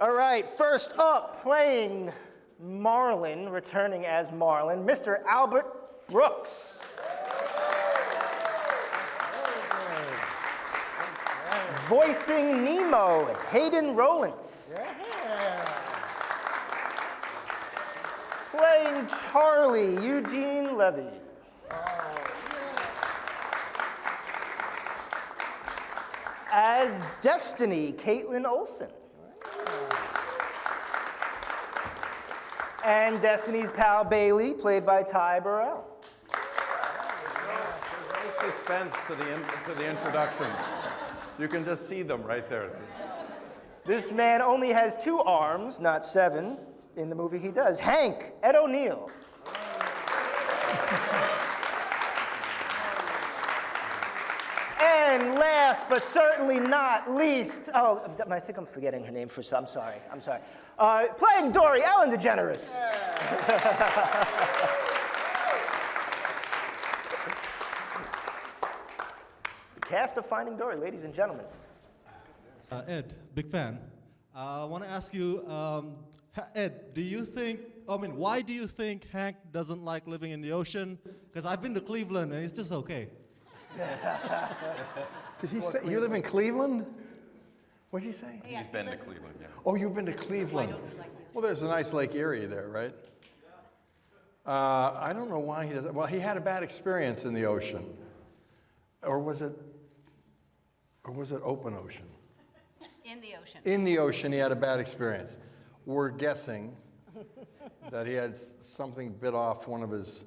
All right, first up, playing Marlin, returning as Marlin, Mr. Albert Brooks. Voicing Nemo, Hayden Rowlands. Playing Charlie, Eugene Levy. As Destiny, Caitlin Olsen. And Destiny's pal Bailey, played by Ty Burrell. There's no suspense to the introductions. You can just see them right there. This man only has 2 arms, not 7. In the movie he does. Hank, Ed O'Neill. And last but certainly not least, I think I'm forgetting her name for some. I'm sorry. Playing Dory, Ellen DeGeneres. The cast of Finding Dory, ladies and gentlemen. Ed, big fan. I want to ask you, Ed, why do you think Hank doesn't like living in the ocean? Because I've been to Cleveland and it's just okay. Did he say you live in Cleveland? What did he say? He's been to Cleveland, yeah. Oh, you've been to Cleveland. Well, there's a nice Lake Erie there, right? I don't know why he doesn't. Well, he had a bad experience in the ocean. Or was it open ocean? In the ocean. In the ocean, he had a bad experience. We're guessing that he had something bit off one of his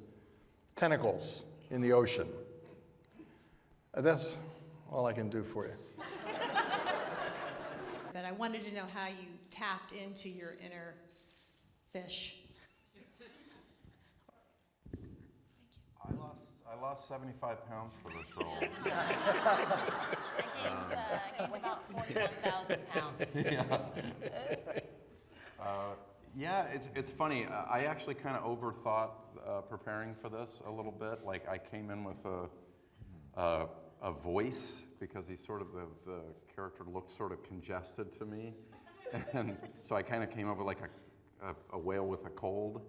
tentacles in the ocean. That's all I can do for you. But I wanted to know how you tapped into your inner fish. I lost 75 pounds for this role. I gained about 41,000 pounds. Yeah, it's funny. I actually kind of overthought preparing for this a little bit. Like I came in with a voice because he sort of the character looked sort of congested to me, and so I kind of came over like a whale with a cold.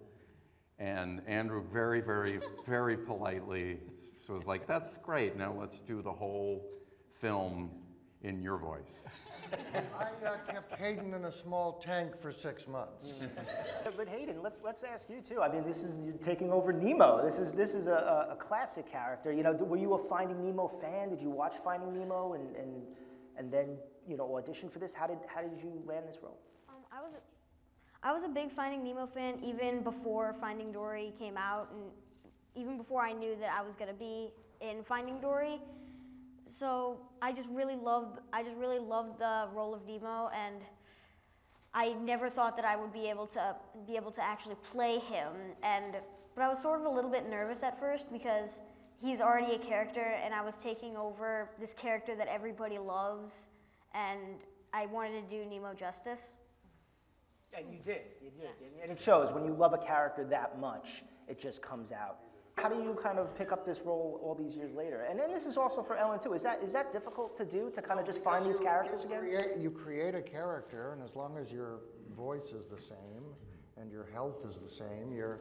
And Andrew very, very, very politely was like, "That's great. Now let's do the whole film in your voice." I kept Hayden in a small tank for 6 months. But Hayden, let's ask you too. I mean, you're taking over Nemo. This is a classic character. You know, were you a Finding Nemo fan? Did you watch Finding Nemo and then audition for this? How did you land this role? I was a big Finding Nemo fan even before Finding Dory came out, and even before I knew that I was going to be in Finding Dory. So I just really loved the role of Nemo, and I never thought that I would be able to actually play him. But I was sort of a little bit nervous at first because he's already a character, and I was taking over this character that everybody loves, and I wanted to do Nemo justice. And you did. And it shows when you love a character that much, it just comes out. How do you kind of pick up this role all these years later? And then this is also for Ellen too. Is that difficult to do, to kind of just find these characters again? You create a character, and as long as your voice is the same and your health is the same, you're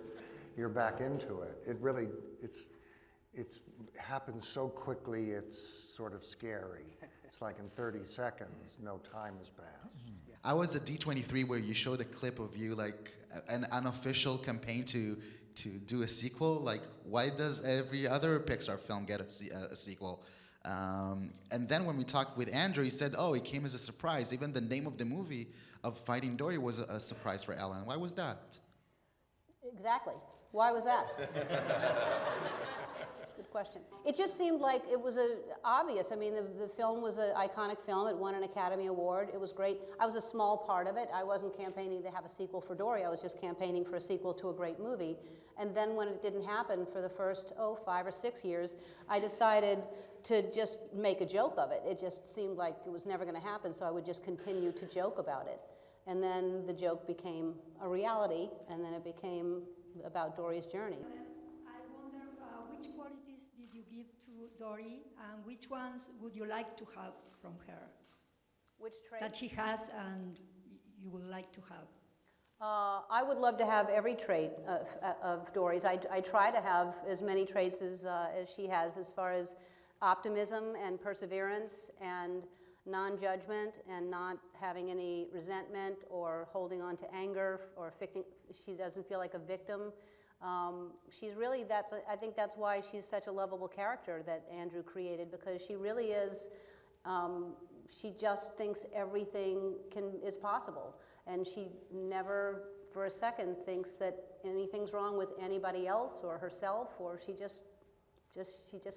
back into it. It happens so quickly, it's sort of scary. It's like in 30 seconds, no time has passed. I was at D23 where you showed a clip of you, like an unofficial campaign to do a sequel. Like, why does every other Pixar film get a sequel? And then when we talked with Andrew, he said, it came as a surprise. Even the name of the movie of Finding Dory was a surprise for Ellen. Why was that? Exactly. Why was that? That's a good question. It just seemed like it was obvious. I mean, the film was an iconic film. It won an Academy Award. It was great. I was a small part of it. I wasn't campaigning to have a sequel for Dory. I was just campaigning for a sequel to a great movie. And then when it didn't happen for the first, 5 or 6 years, I decided to just make a joke of it. It just seemed like it was never going to happen, so I would just continue to joke about it. And then the joke became a reality, and then it became about Dory's journey. I wonder which qualities did you give to Dory, and which ones would you like to have from her? Which traits? That she has and you would like to have? I would love to have every trait of Dory's. I try to have as many traits as she has, as far as optimism and perseverance and non-judgment and not having any resentment or holding on to anger or she doesn't feel like a victim. She's really, I think that's why she's such a lovable character that Andrew created, because she really is, she just thinks everything is possible. And she never for a second thinks that anything's wrong with anybody else or herself, or she just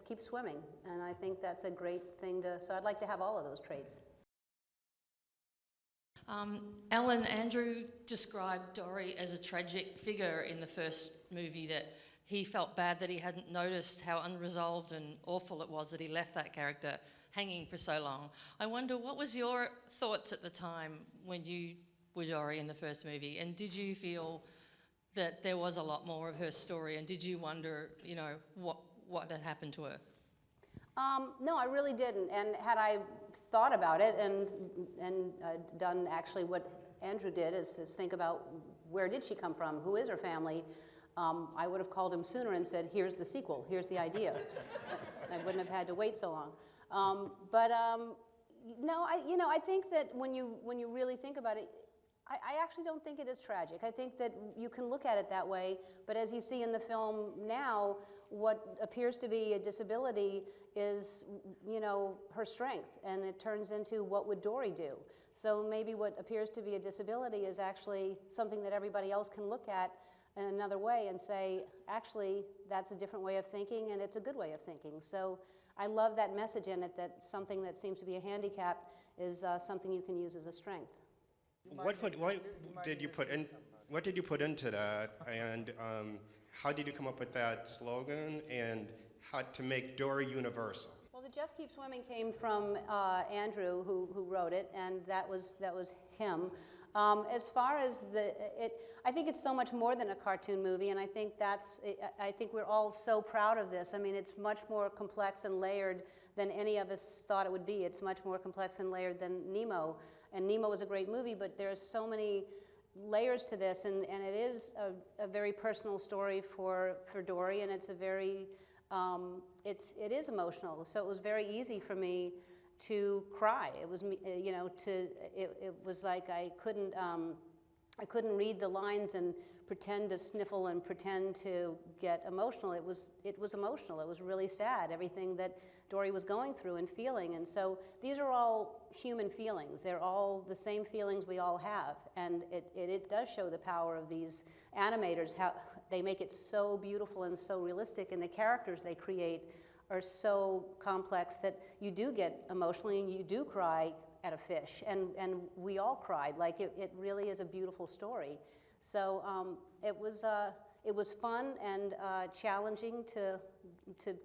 keeps swimming. And I think that's a great thing so I'd like to have all of those traits. Alan, Andrew described Dory as a tragic figure in the first movie, that he felt bad that he hadn't noticed how unresolved and awful it was that he left that character hanging for so long. I wonder, what was your thoughts at the time when you were Dory in the first movie, and did you feel that there was a lot more of her story, and did you wonder, you know, what had happened to her? No, I really didn't. And had I thought about it and done actually what Andrew did, is think about where did she come from, who is her family, I would have called him sooner and said, here's the sequel, here's the idea. I wouldn't have had to wait so long. No, I think that when you really think about it, I actually don't think it is tragic. I think that you can look at it that way, but as you see in the film now, what appears to be a disability is, you know, her strength, and it turns into what would Dory do. So maybe what appears to be a disability is actually something that everybody else can look at in another way and say, actually, that's a different way of thinking, and it's a good way of thinking. So I love that message in it, that something that seems to be a handicap is something you can use as a strength. What did you put into that, and how did you come up with that slogan, and how to make Dory universal? Well, the Just Keep Swimming came from Andrew, who wrote it, and that was him. As far as I think it's so much more than a cartoon movie, and I think I think we're all so proud of this. I mean, it's much more complex and layered than any of us thought it would be. It's much more complex and layered than Nemo, and Nemo was a great movie, but there's so many layers to this, and it is a very personal story for Dory, and it's a very it is emotional. So it was very easy for me to cry. It was, you know, it was like I couldn't read the lines and pretend to sniffle and pretend to get emotional. It was emotional. It was really sad, everything that Dory was going through and feeling. And so these are all human feelings. They're all the same feelings we all have. And it does show the power of these animators, how they make it so beautiful and so realistic, and the characters they create are so complex that you do get emotionally and you do cry at a fish, and we all cried. Like it really is a beautiful story. So it was fun and challenging to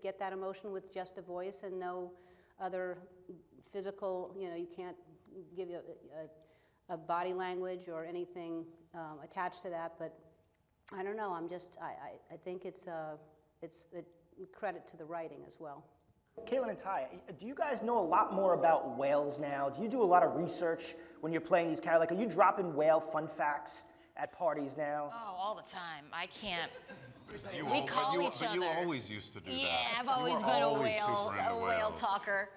get that emotion with just a voice and no other physical, you know, you can't give you a body language or anything attached to that, but I don't know, I think it's the credit to the writing as well. Caitlin and Ty, do you guys know a lot more about whales now? Do you do a lot of research when you're playing these characters? Like, are you dropping whale fun facts at parties now? Oh, all the time. I can't. We call each other. You always used to do that. Yeah, I've always been a whale talker.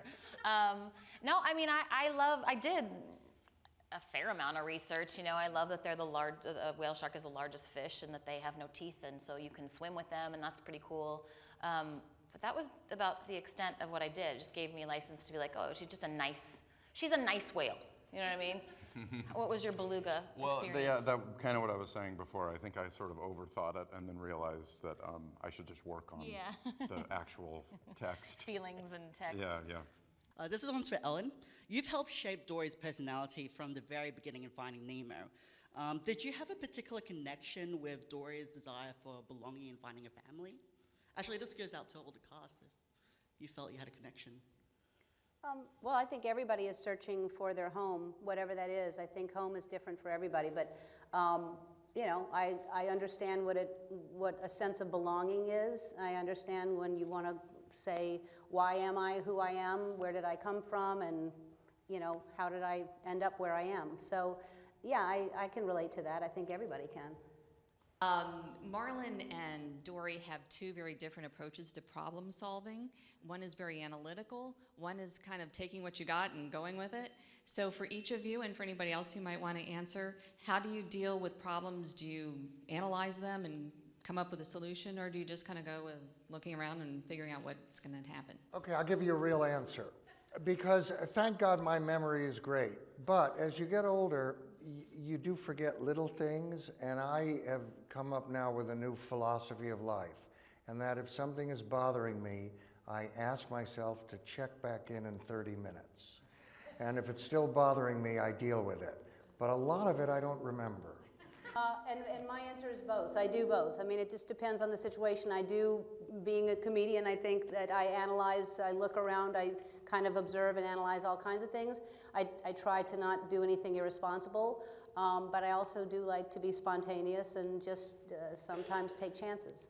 No, I mean, I did a fair amount of research. You know, I love that they're a whale shark is the largest fish, and that they have no teeth, and so you can swim with them, and that's pretty cool. But that was about the extent of what I did. It just gave me a license to be like, oh, she's a nice whale. You know what I mean? What was your beluga experience? Well, yeah, that kind of what I was saying before. I think I sort of overthought it and then realized that I should just work on the actual text. Feelings and text. Yeah. This is one for Ellen. You've helped shape Dory's personality from the very beginning in Finding Nemo. Did you have a particular connection with Dory's desire for belonging and finding a family? Actually, this goes out to all the cast if you felt you had a connection. Well, I think everybody is searching for their home, whatever that is. I think home is different for everybody, but you know, I understand what a sense of belonging is. I understand when you want to say, why am I who I am? Where did I come from? And you know, how did I end up where I am? So, Yeah, I can relate to that. I think everybody can. Marlon and Dory have two very different approaches to problem solving. One is very analytical, one is kind of taking what you got and going with it. So for each of you and for anybody else who might want to answer, how do you deal with problems? Do you analyze them and come up with a solution, or do you just kind of go with looking around and figuring out what's going to happen? Okay, I'll give you a real answer. Because thank God my memory is great. But as you get older, you do forget little things, and I have come up now with a new philosophy of life, and that if something is bothering me, I ask myself to check back in 30 minutes. And if it's still bothering me, I deal with it. But a lot of it I don't remember. And my answer is both. I do both. I mean, it just depends on the situation. I do, being a comedian, I think that I analyze, I look around, I kind of observe and analyze all kinds of things. I try to not do anything irresponsible, but I also do like to be spontaneous and just sometimes take chances.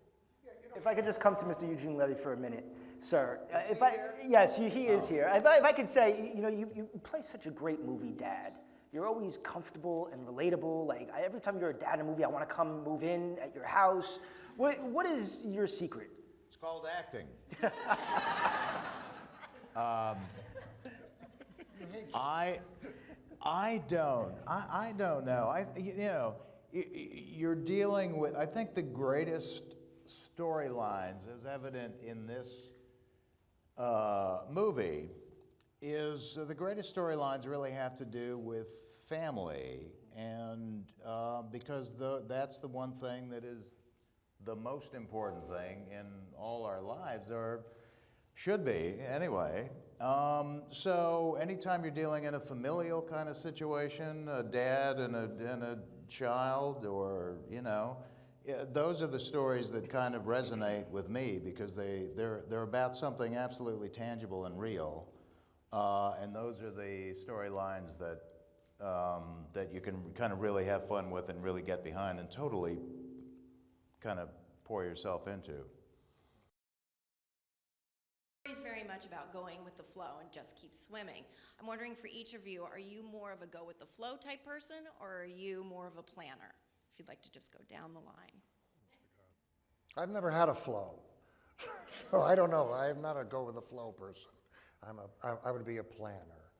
If I could just come to Mr. Eugene Levy for a minute, sir. Yes, he is here. If I could say, you know, you play such a great movie dad. You're always comfortable and relatable. Like, every time you're a dad in a movie, I want to come move in at your house. What is your secret? It's called acting. I don't know. You're dealing with, I think the greatest storylines, as evident in this movie, is the greatest storylines really have to do with family, and because that's the one thing that is the most important thing in all our lives, or should be anyway. So anytime you're dealing in a familial kind of situation, a dad and a child, or, you know, those are the stories that kind of resonate with me, because they're about something absolutely tangible and real, and those are the storylines that you can kind of really have fun with and really get behind and totally kind of pour yourself into. Is very much about going with the flow and just keep swimming. I'm wondering, for each of you, are you more of a go with the flow type person, or are you more of a planner, if you'd like to just go down the line? I've never had a flow, so I don't know. I'm not a go with the flow person. I would be a planner.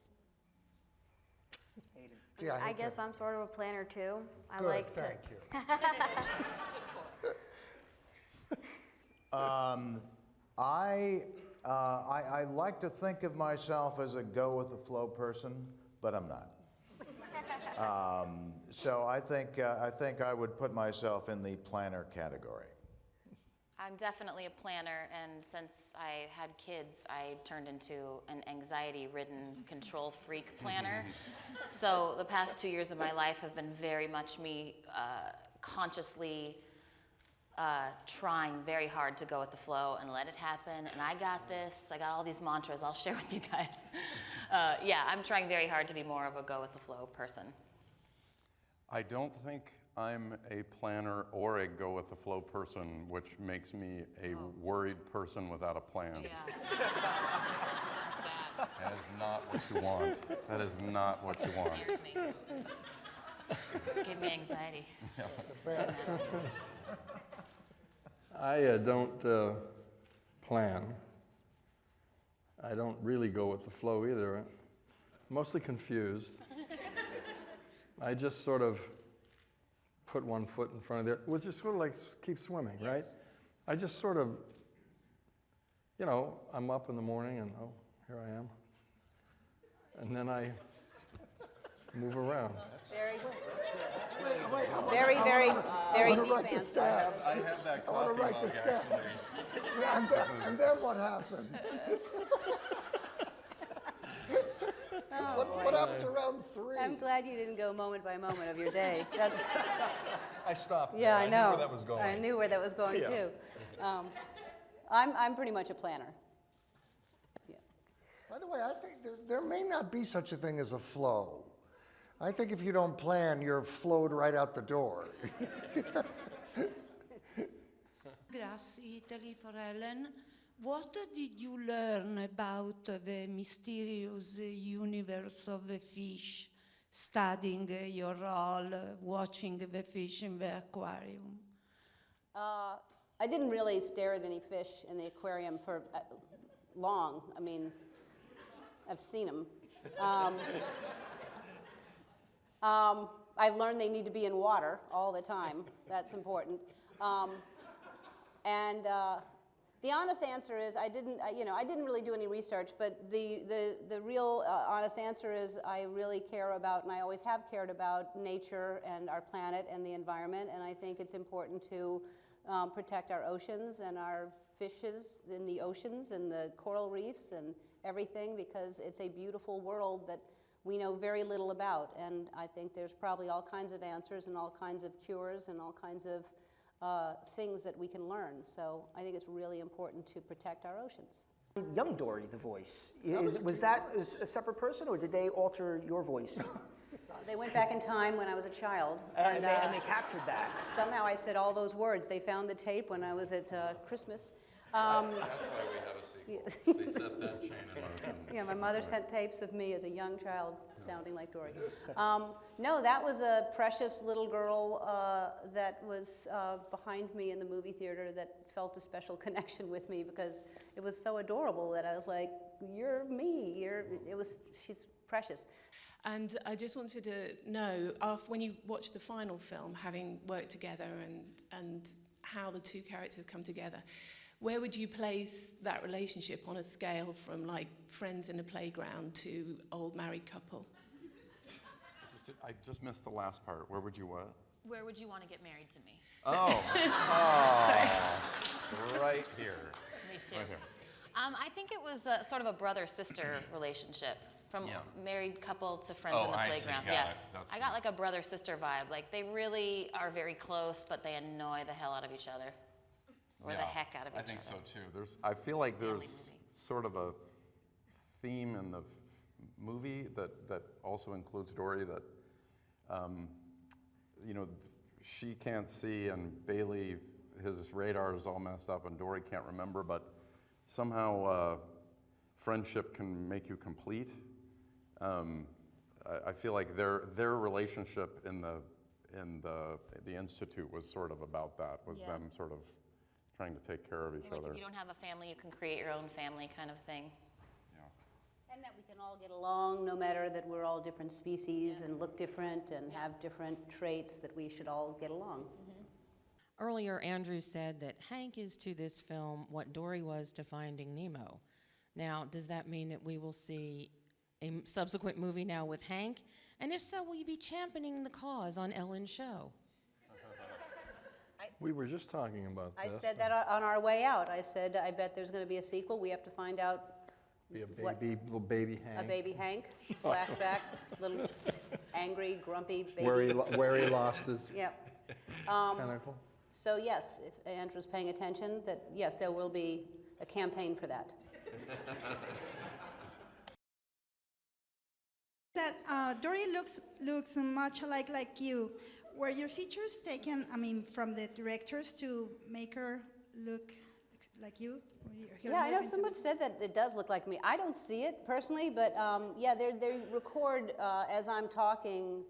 Yeah, I guess I'm sort of a planner too. I Good, like thank to. I like to think of myself as a go with the flow person, but I'm not. So I think I would put myself in the planner category. I'm definitely a planner, and since I had kids, I turned into an anxiety-ridden, control freak planner. So the past 2 years of my life have been very much me consciously trying very hard to go with the flow and let it happen, and I got this. I got all these mantras I'll share with you guys. Yeah, I'm trying very hard to be more of a go with the flow person. I don't think I'm a planner or a go with the flow person, which makes me a worried person without a plan. Yeah. That's bad. That is not what you want. That is not what you want. Scares me. Give me anxiety. Yeah. I don't plan. I don't really go with the flow either. Mostly confused. I just sort of put one foot in front of the other, which is sort of like keep swimming, right? I just sort of, you know, I'm up in the morning and, oh, here I am. And then I move around. Very deep answer. I have that I want coffee to write mug, this down. actually. Yeah, and then what happened? What happened to round 3? I'm glad you didn't go moment by moment of your day. I stopped. Yeah, there. I know. knew where that was going. I knew where that was going too. I'm pretty much a planner. Yeah. By the way, I think there may not be such a thing as a flow. I think if you don't plan, you're flowed right out the door. Grazie, Italy for Ellen. What did you learn about the mysterious universe of the fish studying your role, watching the fish in the aquarium? I didn't really stare at any fish in the aquarium for long. I mean, I've seen them. I've learned they need to be in water all the time. That's important. The honest answer is I didn't really do any research, but the real honest answer is I really care about, and I always have cared about, nature and our planet and the environment, and I think it's important to protect our oceans and our fishes in the oceans and the coral reefs and everything, because it's a beautiful world that we know very little about, and I think there's probably all kinds of answers and all kinds of cures and all kinds of things that we can learn. So I think it's really important to protect our oceans. Young Dory, the voice, was that a separate person, or did they alter your voice? They went back in time when I was a child. And they captured that. Somehow I said all those words. They found the tape when I was at Christmas. That's why we have a sequel. They set that chain in motion. Yeah, my mother sent tapes of me as a young child sounding like Dory. No, that was a precious little girl that was behind me in the movie theater that felt a special connection with me because it was so adorable that I was like, you're me. She's precious. And I just wanted to know, when you watch the final film, having worked together and how the two characters come together, where would you place that relationship on a scale from like friends in a playground to old married couple? I just missed the last part. Where would you what? Where would you want to get married to me? Oh. Sorry. Right here. Me too. Right here. I think it was sort of a brother-sister relationship. From married couple to friends in the playground. I got like a brother-sister vibe. Like they really are very close, but they annoy the hell out of each other. Or the heck out of each other. I think so too. I feel like there's sort of a theme in the movie that also includes Dory that, she can't see and Bailey, his radar is all messed up and Dory can't remember, but somehow friendship can make you complete. I feel like their relationship in the Institute was sort of about that, was them sort of trying to take care of each other. If you don't have a family, you can create your own family kind of thing. And that we can all get along no matter that we're all different species and look different and have different traits, that we should all get along. Earlier, Andrew said that Hank is to this film what Dory was to Finding Nemo. Now, does that mean that we will see a subsequent movie now with Hank? And if so, will you be championing the cause on Ellen's show? We were just talking about I this. said that on our way out. I said, I bet there's going to be a sequel. We have to find out. Be a baby, little baby Hank. A baby Hank, flashback, little angry, grumpy baby. Where he lost his tentacle. So yes, if Andrew's paying attention, that yes, there will be a campaign for that. That Dory looks much like you. Were your features taken, from the directors to make her look like you? Yeah, I know someone said that it does look like me. I don't see it personally, but they record as I'm talking.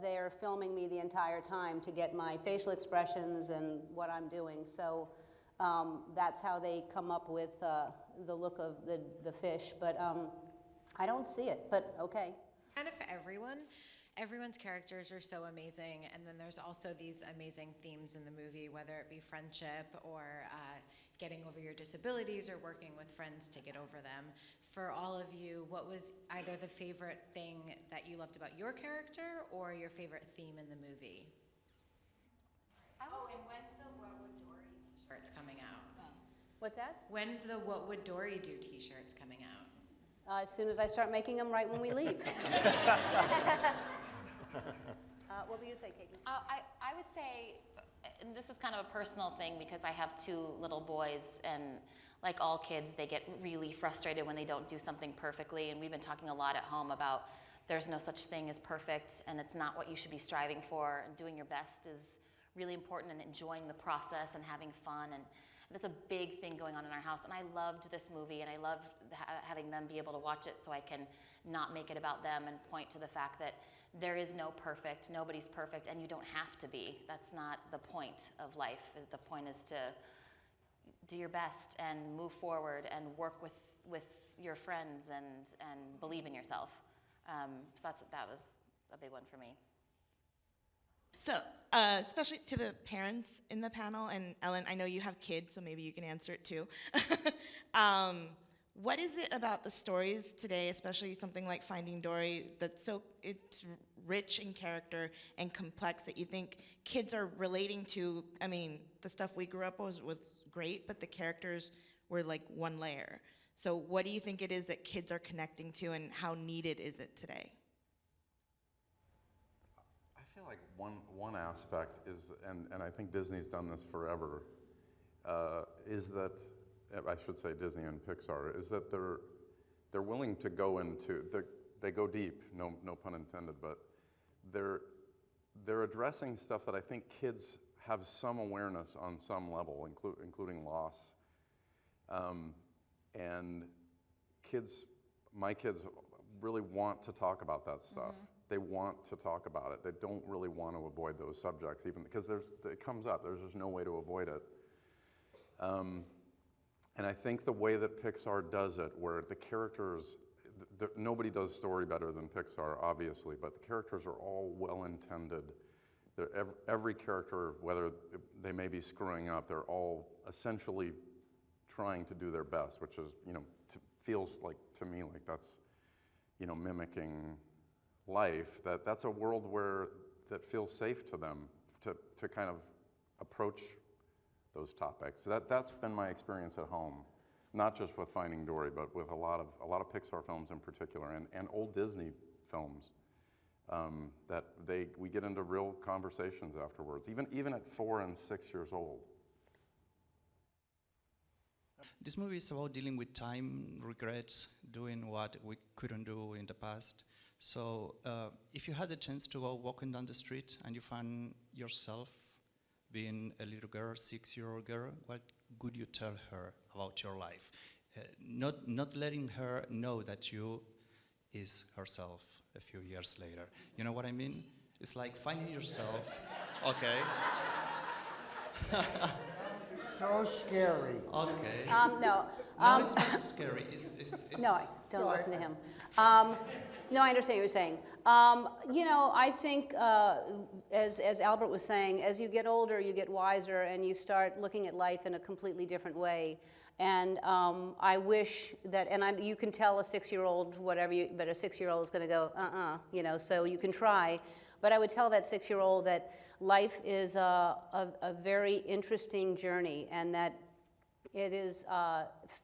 They're filming me the entire time to get my facial expressions and what I'm doing. So that's how they come up with the look of the fish. But I don't see it, but okay. Kind of for everyone. Everyone's characters are so amazing, and then there's also these amazing themes in the movie, whether it be friendship or getting over your disabilities or working with friends to get over them. For all of you, what was either the favorite thing that you loved about your character or your favorite theme in the movie? And when's the What Would Dory t-shirts coming out? What's that? When's the What Would Dory Do t-shirts coming out? As soon as I start making them right when we leave. What would you say, Kate? I would say, and this is kind of a personal thing because I have two little boys, and like all kids, they get really frustrated when they don't do something perfectly, and we've been talking a lot at home about there's no such thing as perfect, and it's not what you should be striving for, and doing your best is really important, and enjoying the process and having fun, That's a big thing going on in our house, and I loved this movie, and I loved having them be able to watch it so I can not make it about them and point to the fact that there is no perfect, nobody's perfect, and you don't have to be. That's not the point of life. The point is to do your best and move forward and work with your friends and believe in yourself. So that was a big one for me. So, especially to the parents in the panel, and Ellen, I know you have kids, so maybe you can answer it too. What is it about the stories today, especially something like Finding Dory, that's it's rich in character and complex that you think kids are relating to? I mean, the stuff we grew up with was great, but the characters were like one layer. So what do you think it is that kids are connecting to, and how needed is it today? I feel like one aspect is, and I think Disney's done this forever, is that, I should say Disney and Pixar, is that they're willing to go into, they go deep, no pun intended, but they're addressing stuff that I think kids have some awareness on some level, including loss. And my kids really want to talk about that stuff. Mm-hmm. They want to talk about it. They don't really want to avoid those subjects, even because it comes up. There's just no way to avoid it. And I think the way that Pixar does it, where the characters, nobody does story better than Pixar, obviously, but the characters are all well-intended. Every character, whether they may be screwing up, they're all essentially trying to do their best, which is, feels like, to me, like that's, mimicking life. That's a world that feels safe to them to kind of approach those topics. That's been my experience at home, not just with Finding Dory, but with a lot of Pixar films in particular, and old Disney films. That we get into real conversations afterwards, even at 4 and 6 years old. This movie is about dealing with time, regrets, doing what we couldn't do in the past. So if you had the chance to go walking down the street and you find yourself being a little girl, 6-year-old girl, what would you tell her about your life? Not letting her know that you is herself a few years later. You know what I mean? It's like finding yourself, okay. So scary. Okay. No. No, it's not scary. It's No, don't listen to him. No, I understand what you're saying. I think, as Albert was saying, as you get older, you get wiser, and you start looking at life in a completely different way. And I wish that, you can tell a 6-year-old whatever, but a 6-year-old is going to go, so you can try. But I would tell that 6-year-old that life is a very interesting journey, and that it is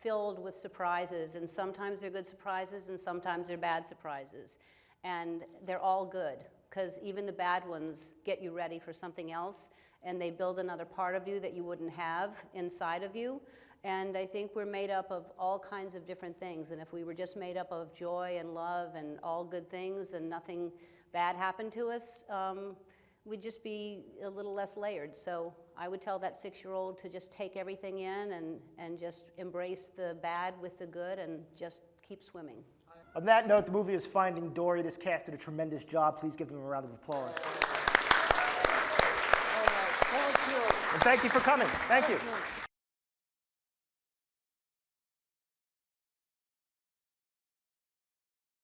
filled with surprises, and sometimes they're good surprises, and sometimes they're bad surprises. And they're all good, because even the bad ones get you ready for something else, and they build another part of you that you wouldn't have inside of you. And I think we're made up of all kinds of different things, and if we were just made up of joy and love and all good things and nothing bad happened to us, we'd just be a little less layered. So I would tell that 6-year-old to just take everything in and just embrace the bad with the good and just keep swimming. On that note, the movie is Finding Dory. This cast did a tremendous job. Please give them a round of applause. Thank you. And thank you for coming. Thank you.